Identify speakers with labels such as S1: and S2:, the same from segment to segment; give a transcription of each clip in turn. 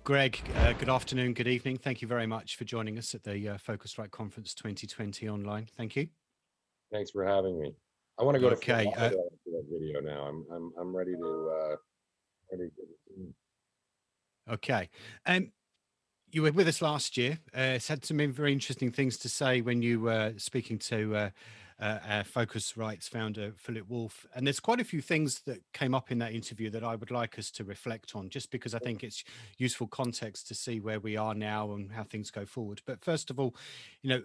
S1: Greg, good afternoon, good evening. Thank you very much for joining us at the Phocuswright Conference 2020 online. Thank you.
S2: Thanks for having me. I want to go to Fort
S1: Okay,
S2: Lauderdale after that video now. I'm ready to get it.
S1: okay. You were with us last year. It's had some very interesting things to say when you were speaking to our Phocuswright's founder, Philip Wolf. And there's quite a few things that came up in that interview that I would like us to reflect on, just because I think it's useful context to see where we are now and how things go forward. But first of all, you know,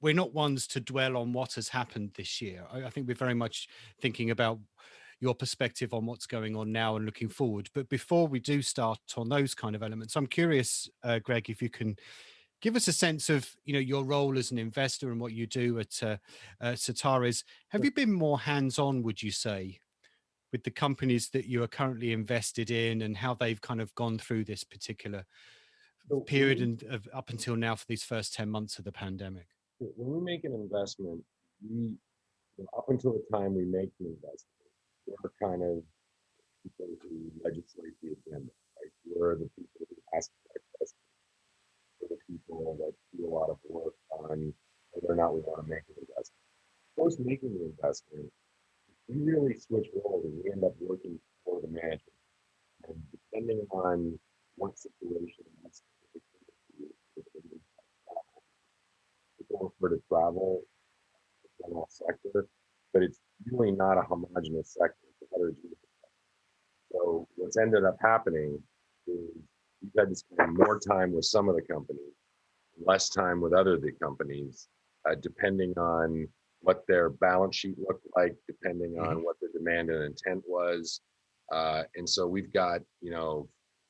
S1: we're not ones to dwell on what has happened this year. I think we're very much thinking about your perspective on what's going on now and looking forward. But before we do start on those kind of elements, I'm curious, Greg, if you can give us a sense of your role as an investor and what you do at Certares. Have you been more hands-on, would you say, with the companies that you are currently invested in and how they've kind of gone through this particular
S2: So
S1: period and up until now for these first 10 months of the pandemic?
S2: when we make an investment, we up until the time we make the investment, we're kind of people who legislate the agenda, right? We're the people who ask the questions. We're the people that do a lot of work on whether or not we want to make an investment. Post making the investment, we really switch roles and we end up working for the management. And depending on what situation that's people refer to travel as a general sector, but it's really not a homogenous sector. It's a heterogeneous. So what's ended up happening is we've had to spend more time with some of the companies, less time with other the companies, depending on what their balance sheet looked like, depending on what their demand and intent was. And so we've got,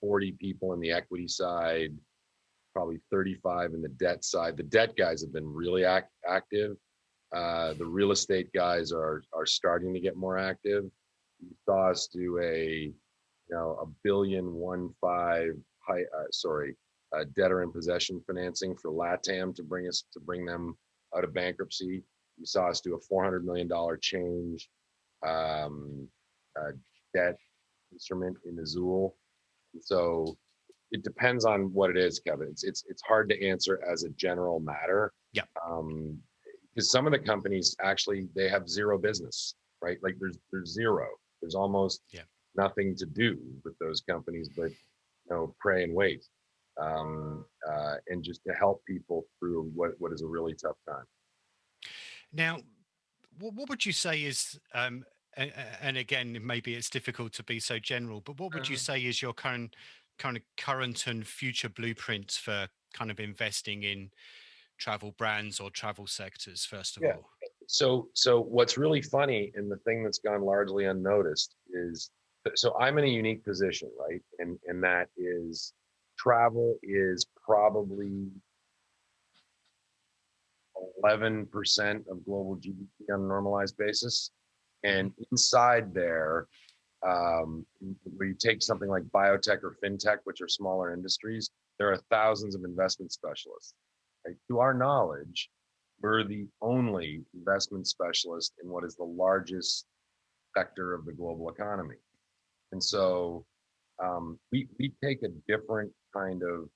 S2: 40 people in the equity side, probably 35 in the debt side. The debt guys have been really active. The real estate guys are starting to get more active. You saw us do a $1.15 debtor in possession financing for LATAM to bring them out of bankruptcy. You saw us do a $400 million change debt instrument in Azul. So it depends on what it is, Kevin. It's hard to answer as a general matter.
S1: Yeah.
S2: Because some of the companies actually they have zero business, right? Like there's zero. There's almost nothing to do with those companies, but pray and wait, and just to help people through what is a really tough time.
S1: Now, what would you say is, and again, maybe it's difficult to be so general, but what would you say is your current and future blueprints for kind of investing in travel brands or travel sectors, first of all?
S2: So what's really funny and the thing that's gone largely unnoticed is, so I'm in a unique position, right? And that is travel is probably 11% of global GDP on a normalized basis. And inside there, where you take something like biotech or fintech, which are smaller industries, there are thousands of investment specialists. Right? To our knowledge, we're the only investment specialist in what is the largest sector of the global economy. And so we take a different kind of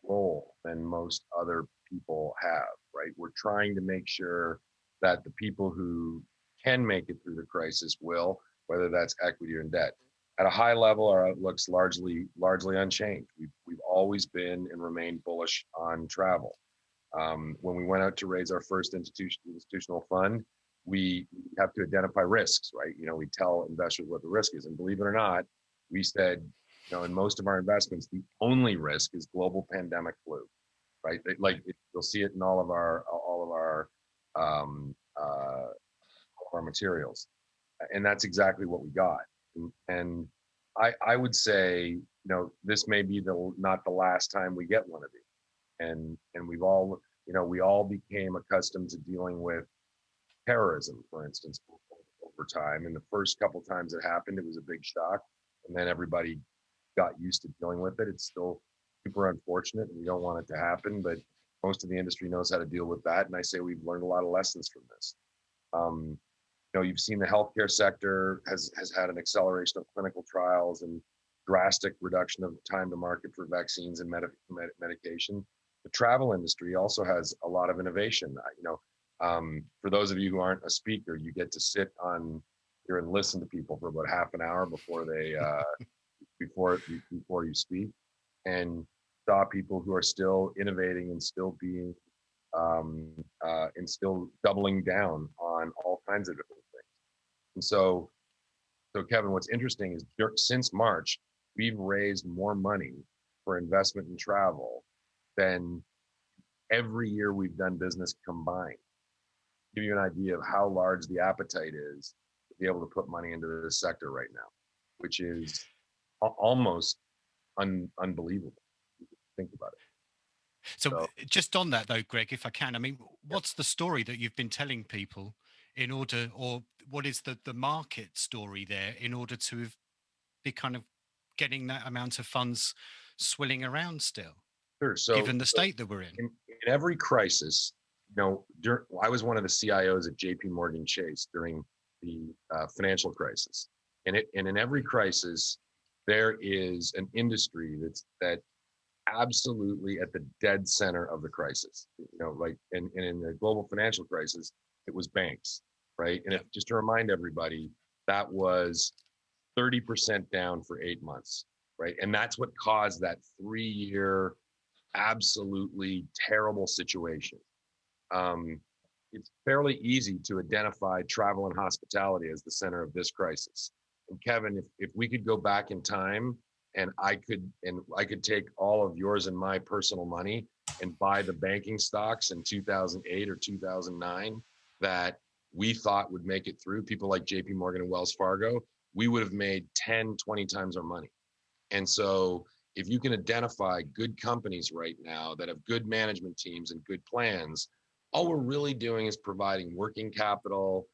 S2: role than most other people have, right? We're trying to make sure that the people who can make it through the crisis will, whether that's equity or debt. At a high level, our outlook's largely unchanged. We've always been and remained bullish on travel. When we went out to raise our first institutional fund, we have to identify risks, right? We tell investors what the risk is, and believe it or not, we said, in most of our investments, the only risk is global pandemic flu, right? You'll see it in all of our materials, and that's exactly what we got. And I would say, this may be not the last time we get one of these, and we've all, we all became accustomed to dealing with terrorism, for instance, over time. And the first couple times it happened, it was a big shock, and then everybody got used to dealing with it. It's still super unfortunate, and we don't want it to happen, but most of the industry knows how to deal with that. And I say we've learned a lot of lessons from this. You've seen the healthcare sector has had an acceleration of clinical trials, and drastic reduction of time to market for vaccines and medication. The travel industry also has a lot of innovation. For those of you who aren't a speaker, you get to sit on here and listen to people for about half an hour before they before you speak, and saw people who are still innovating and still being and still doubling down on all kinds of different things. And so Kevin, what's interesting is since March, we've raised more money for investment in travel than every year we've done business combined. Give you an idea of how large the appetite is to be able to put money into this sector right now, which is almost unbelievable. Think about it.
S1: So just on that though, Greg, if I can, I mean, what's the story that you've been telling people in order, or what is the market story there in order to be kind of getting that amount of funds swilling around still,
S2: Sure.
S1: given the state that we're in?
S2: In every crisis, I was one of the CIOs at JP Morgan Chase during the financial crisis. And in every crisis, there is an industry that absolutely at the dead center of the crisis. Like in the global financial crisis, it was banks, right? And just to remind everybody, that was 30% down for 8 months, right? And that's what caused that 3-year absolutely terrible situation. It's fairly easy to identify travel and hospitality as the center of this crisis. And Kevin, if we could go back in time and I could take all of yours and my personal money and buy the banking stocks in 2008 or 2009 that we thought would make it through, people like JP Morgan and Wells Fargo, we would have made 10, 20 times our money. And so if you can identify good companies right now that have good management teams and good plans, all we're really doing is providing working capital,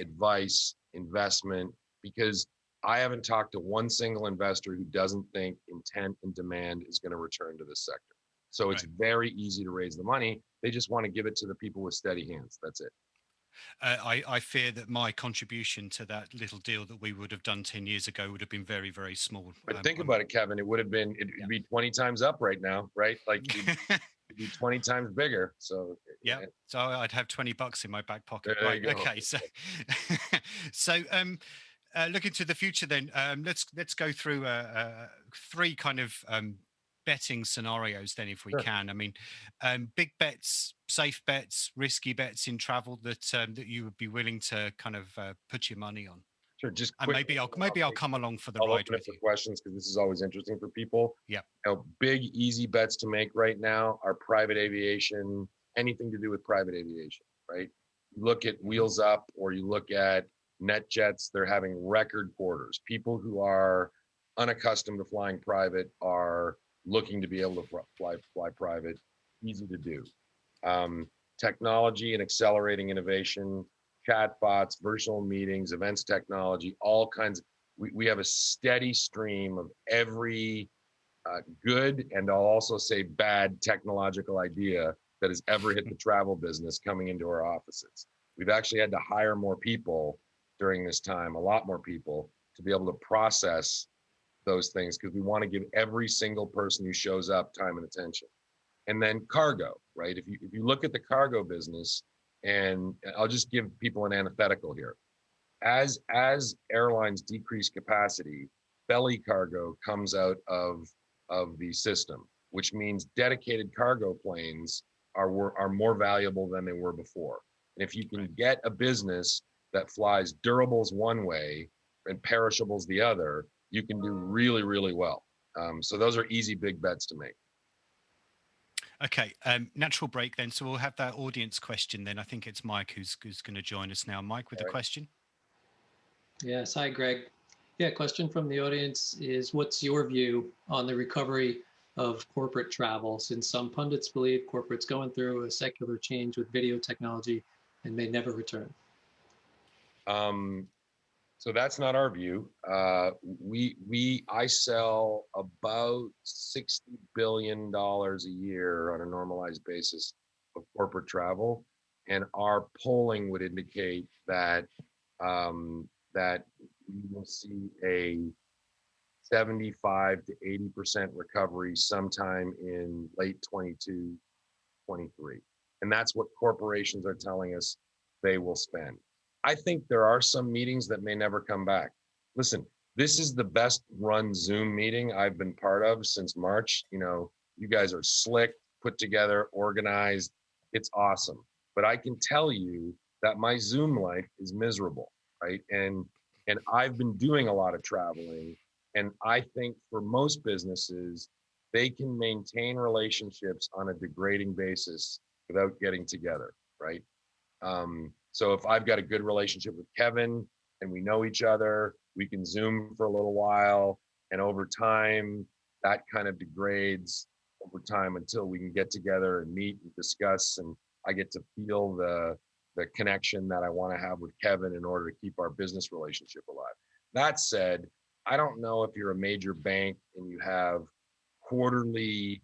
S2: advice, investment, because I haven't talked to one single investor who doesn't think intent and demand is going to return to this sector. So it's very easy to raise the money. They just want to give it to the people with steady hands. That's it.
S1: I fear that my contribution to that little deal that we would have done 10 years ago would have been very, very small.
S2: But think about it, Kevin. It'd be 20 times up right now, right? Like it'd be 20 times bigger. So
S1: so I'd have $20 in my back pocket.
S2: There
S1: Right.
S2: you go.
S1: Okay. So looking to the future, then let's go through 3 kind of betting scenarios then, if we can. I mean, big bets, safe bets, risky bets in travel that you would be willing to kind of put your money on.
S2: Sure. Just
S1: and maybe I'll come along for the ride with you.
S2: Questions, because this is always interesting for people.
S1: Yeah.
S2: Big easy bets to make right now are private aviation, anything to do with private aviation, right? You look at Wheels Up or you look at NetJets, they're having record quarters. People who are unaccustomed to flying private are looking to be able to fly private. Easy to do. Technology and accelerating innovation, chatbots, virtual meetings, events technology, all kinds of, we have a steady stream of every good, and I'll also say bad technological idea that has ever hit the travel business coming into our offices. We've actually had to hire more people during this time, a lot more people, to be able to process those things, because we want to give every single person who shows up time and attention. And then cargo, right? If you look at the cargo business, and I'll just give people an antithetical here. As airlines decrease capacity, belly cargo comes out of the system, which means dedicated cargo planes are more valuable than they were before. And if you can get a business that flies durables one way and perishables the other, you can do really, really well. So those are easy big bets to make.
S1: Okay, natural break then. So we'll have that audience question then. I think it's Mike who's going to join us now. Mike with the question.
S3: Yes, hi, Greg. Yeah, question from the audience is, what's your view on the recovery of corporate travel, since some pundits believe corporate's going through a secular change with video technology and may never return?
S2: So that's not our view. I sell about $60 billion a year on a normalized basis of corporate travel, and our polling would indicate that that we will see a 75 to 80% recovery sometime in late 22, 23. And that's what corporations are telling us they will spend. I think there are some meetings that may never come back. Listen, this is the best run Zoom meeting I've been part of since March. You know, you guys are slick, put together, organized. It's awesome. But I can tell you that my Zoom life is miserable, right? And I've been doing a lot of traveling. And I think for most businesses, they can maintain relationships on a degrading basis without getting together, right? So if I've got a good relationship with Kevin and we know each other, we can Zoom for a little while, and over time that kind of degrades over time until we can get together and meet and discuss, and I get to feel the connection that I want to have with Kevin in order to keep our business relationship alive. That said, I don't know if you're a major bank and you have quarterly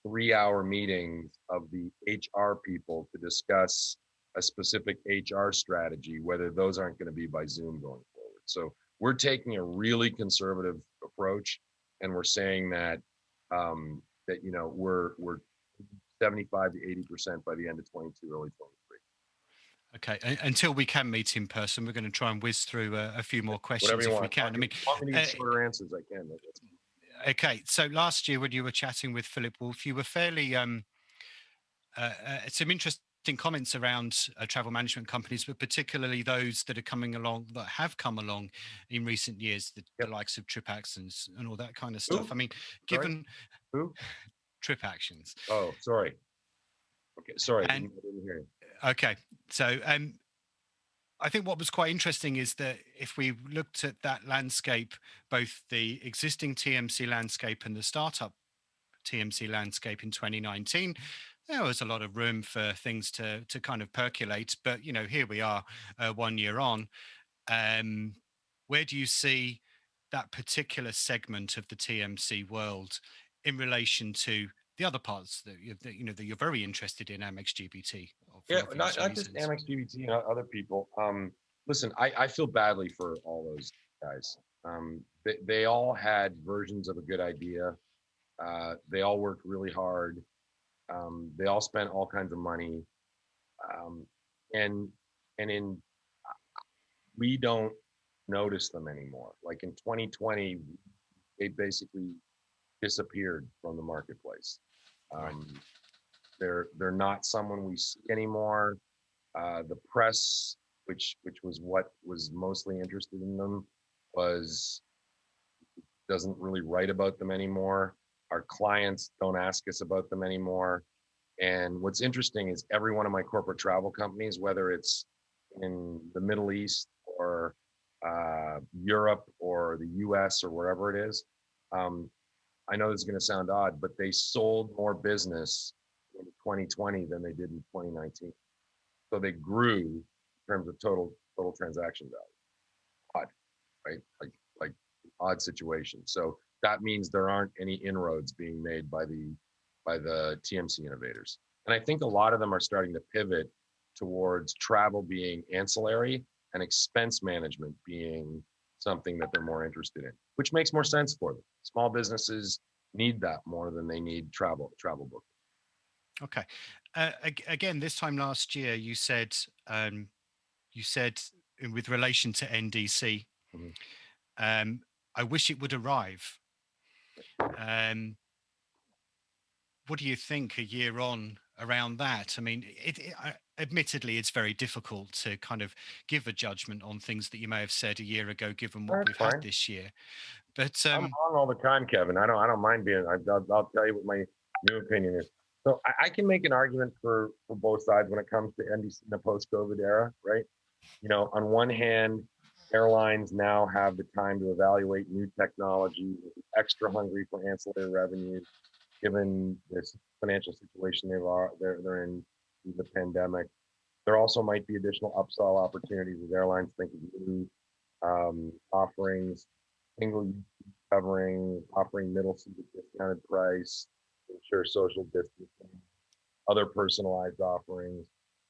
S2: 3-hour meetings of the HR people to discuss a specific HR strategy, whether those aren't going to be by Zoom going forward. So we're taking a really conservative approach, and we're saying that that you know we're 75 to 80% by the end of 22, early 23.
S1: Okay, until we can meet in person, we're going to try and whiz through a few more
S2: Whatever
S1: questions
S2: you
S1: if
S2: want.
S1: we can. I mean,
S2: want me to get shorter answers, I can.
S1: okay. So last year, when you were chatting with Philip Wolf, you were fairly some interesting comments around travel management companies, but particularly those that are coming along, that have come along in recent years, the likes of Trip Actions and all that kind of stuff.
S2: Who?
S1: I mean,
S2: Sorry?
S1: given
S2: Who?
S1: Trip Actions.
S2: Oh, sorry. Okay, sorry, I
S1: And
S2: didn't hear you.
S1: okay, so I think what was quite interesting is that if we looked at that landscape, both the existing TMC landscape and the startup TMC landscape in 2019, there was a lot of room for things to kind of percolate. But you know, here we are, 1 year on. Where do you see that particular segment of the TMC world in relation to the other parts that you're very interested in, Amex GBT?
S2: Yeah, not just Amex GBT and other people. Listen, I feel badly for all those guys. They all had versions of a good idea. They all worked really hard. They all spent all kinds of money. Um, and and in we don't notice them anymore. Like in 2020, they basically disappeared from the marketplace.
S1: Right.
S2: They're not someone we see anymore. The press, which was what was mostly interested in them, was doesn't really write about them anymore. Our clients don't ask us about them anymore. And what's interesting is every one of my corporate travel companies, whether it's in the Middle East or Europe or the US or wherever it is, I know this is going to sound odd, but they sold more business in 2020 than they did in 2019. So they grew in terms of total transaction value. Odd, right? Like odd situation. So that means there aren't any inroads being made by the TMC innovators. And I think a lot of them are starting to pivot towards travel being ancillary and expense management being something that they're more interested in, which makes more sense for them. Small businesses need that more than they need travel booking.
S1: Okay. Again, this time last year, you said with relation to NDC, I wish it would arrive. What do you think a year on around that? I mean, admittedly, it's very difficult to kind of give a judgment on things that you may have said a year ago, given what we've had this year. But
S2: I'm wrong all the time, Kevin. I don't mind being. I'll tell you what my new opinion is. So I can make an argument for both sides when it comes to NDC in the post-COVID era, right? You know, on one hand, airlines now have the time to evaluate new technology, extra hungry for ancillary revenues, given this financial situation they're in the pandemic. There also might be additional upsell opportunities as airlines think of new offerings, single covering, offering middle seat at discounted price, ensure social distancing, other personalized offerings.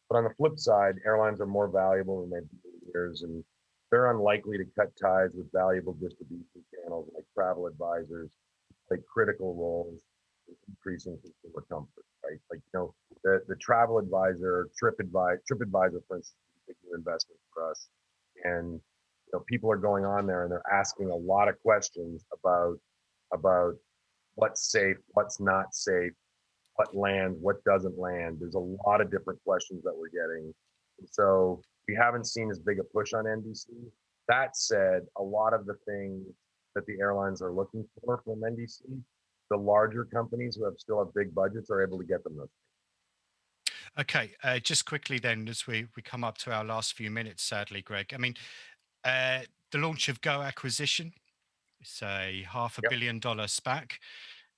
S2: But on the flip side, airlines are more valuable than they've been in years, and they're unlikely to cut ties with valuable distribution channels like travel advisors play critical roles in increasing consumer comfort, right? Like, the travel advisor, TripAdvisor, for instance, is a big new investment for us. And, people are going on there and they're asking a lot of questions about what's safe, what's not safe, what lands, what doesn't land. There's a lot of different questions that we're getting. And so we haven't seen as big a push on NDC. That said, a lot of the things that the airlines are looking for from NDC, the larger companies who still have big budgets are able to get them those.
S1: Okay, just quickly then, as we come up to our last few minutes, sadly, Greg. I mean, the launch of Go Acquisition, it's a $500 million SPAC.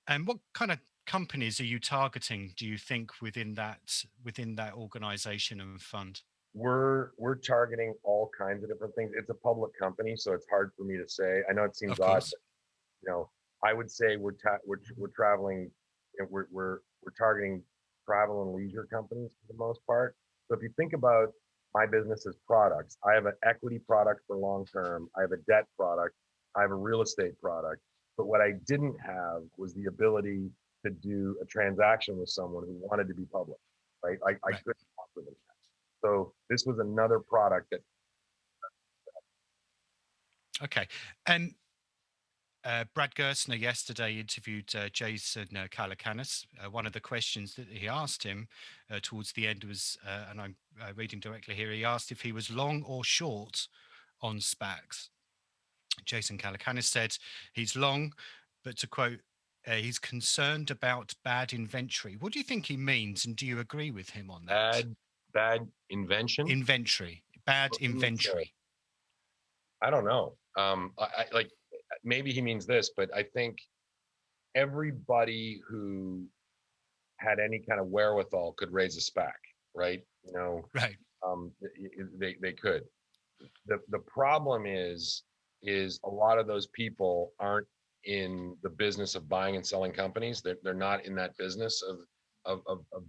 S1: And what kind of companies are you targeting, do you think, within that organization and fund?
S2: We're targeting all kinds of different things. It's a public company, so it's hard for me to say. I know it seems odd, but, I would say we're traveling. We're targeting travel and leisure companies for the most part. So if you think about my business as products, I have an equity product for long term. I have a debt product. I have a real estate product. But what I didn't have was the ability to do a transaction with someone who wanted to be public, right? I couldn't offer them that. So this was another product that.
S1: Okay. And Brad Gerstner yesterday interviewed Jason Calacanis. One of the questions that he asked him towards the end was, and I'm reading directly here, he asked if he was long or short on SPACs. Jason Calacanis said he's long, but to quote, he's concerned about bad inventory. What do you think he means, and do you agree with him on that?
S2: Bad invention?
S1: Inventory. Bad inventory.
S2: I don't know. I like, maybe he means this, but I think everybody who had any kind of wherewithal could raise a SPAC, right?
S1: Right.
S2: They could. The problem is a lot of those people aren't in the business of buying and selling companies. They're not in that business of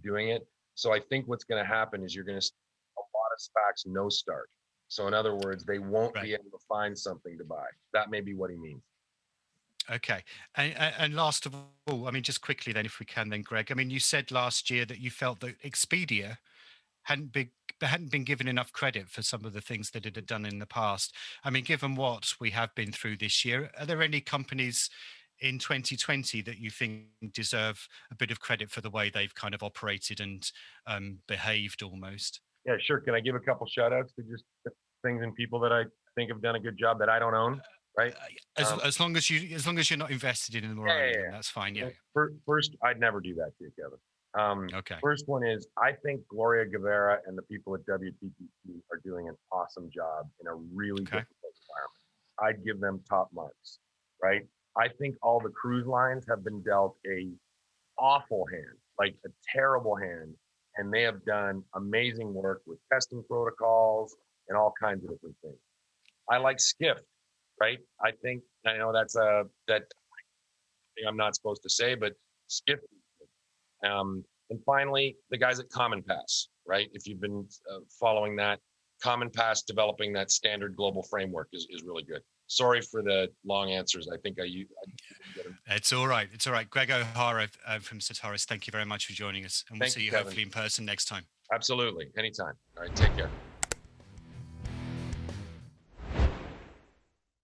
S2: doing it. So I think what's going to happen is you're going to see a lot of SPACs no start. So in other words, they won't be able to find something to buy. That may be what he means.
S1: Okay. And last of all, I mean, just quickly then, if we can then, Greg, I mean, you said last year that you felt that Expedia hadn't been given enough credit for some of the things that it had done in the past. I mean, given what we have been through this year, are there any companies in 2020 that you think deserve a bit of credit for the way they've kind of operated and behaved almost?
S2: Yeah, sure. Can I give a couple shout outs to just things and people that I think have done a good job that I don't own? Right.
S1: As long as you're not invested in them or owning them, that's fine. Yeah.
S2: First, I'd never do that to you, Kevin.
S1: Okay.
S2: First one is, I think Gloria Guevara and the people at WTTC are doing an awesome job in a really difficult environment. I'd give them top marks, right? I think all the cruise lines have been dealt a awful hand, like a terrible hand, and they have done amazing work with testing protocols and all kinds of different things. I like Skift, right? I know that thing I'm not supposed to say, but Skift. And finally, the guys at Common Pass, right? If you've been following that, Common Pass developing that standard global framework is really good. Sorry for the long answers. I think I get them.
S1: It's all right. It's all right. Greg O'Hara from Certares, thank you very much for joining us. And we'll see you hopefully in person next time.
S2: Absolutely. Anytime. All right. Take care.